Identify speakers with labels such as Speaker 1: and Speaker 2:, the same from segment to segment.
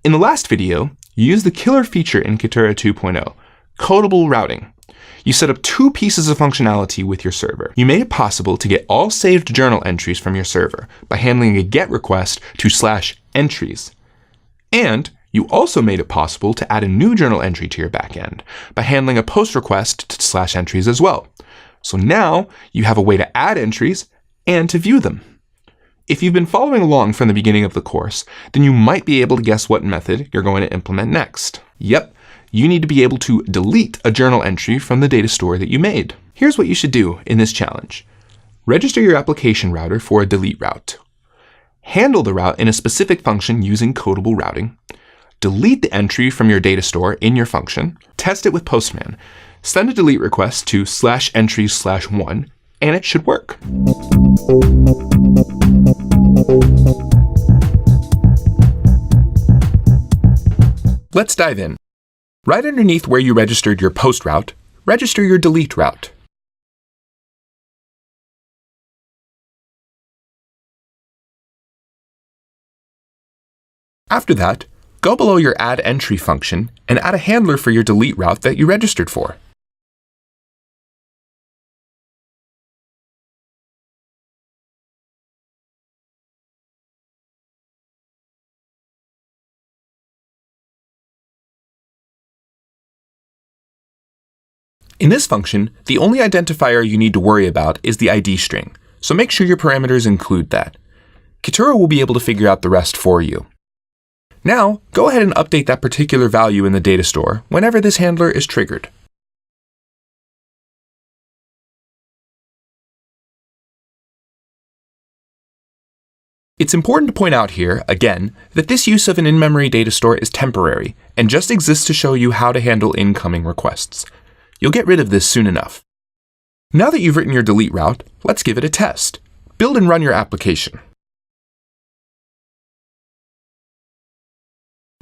Speaker 1: In the last video, you used the killer feature in Kitura 2.0, codable routing. You set up two pieces of functionality with your server. You made it possible to get all saved journal entries from your server by handling a GET request to /entries. And you also made it possible to add a new journal entry to your backend by handling a POST request to /entries as well. So now you have a way to add entries and to view them. If you've been following along from the beginning of the course, then you might be able to guess what method you're going to implement next. Yep, you need to be able to delete a journal entry from the data store that you made. Here's what you should do in this challenge. Register your application router for a delete route. Handle the route in a specific function using codable routing. Delete the entry from your data store in your function. Test it with Postman. Send a delete request to /entries/1, and it should work. Let's dive in. Right underneath where you registered your post route, register your delete route. After that, go below your add entry function and add a handler for your delete route that you registered for. In this function, the only identifier you need to worry about is the ID string, so make sure your parameters include that. Kitura will be able to figure out the rest for you. Now, go ahead and update that particular value in the data store whenever this handler is triggered. It's important to point out here, again, that this use of an in-memory data store is temporary and just exists to show you how to handle incoming requests. You'll get rid of this soon enough. Now that you've written your delete route, let's give it a test. Build and run your application.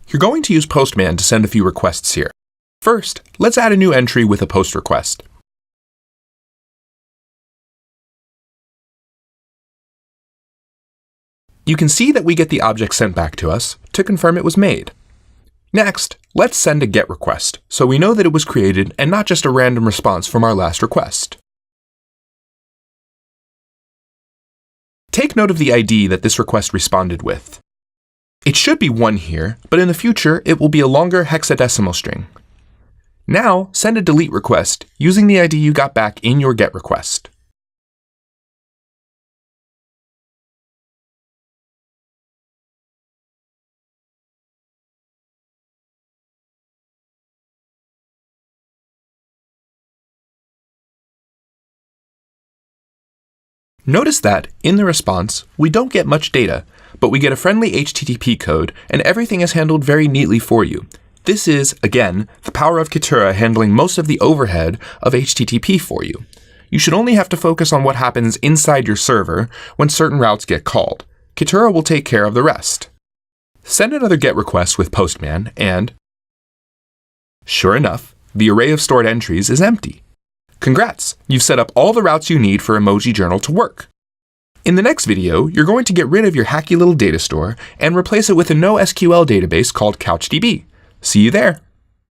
Speaker 1: You're going to use Postman to send a few requests here. First, let's add a new entry with a post request. You can see that we get the object sent back to us to confirm it was made. Next, let's send a GET request, so we know that it was created and not just a random response from our last request. Take note of the ID that this request responded with. It should be 1 here, but in the future, it will be a longer hexadecimal string. Now, send a delete request using the ID you got back in your GET request. Notice that, in the response, we don't get much data, but we get a friendly HTTP code, and everything is handled very neatly for you. This is, again, the power of Kitura handling most of the overhead of HTTP for you. You should only have to focus on what happens inside your server when certain routes get called. Kitura will take care of the rest. Send another GET request with Postman, and sure enough, the array of stored entries is empty. Congrats! You've set up all the routes you need for Emoji Journal to work. In the next video, you're going to get rid of your hacky little data store and replace it with a NoSQL database called CouchDB. See you there!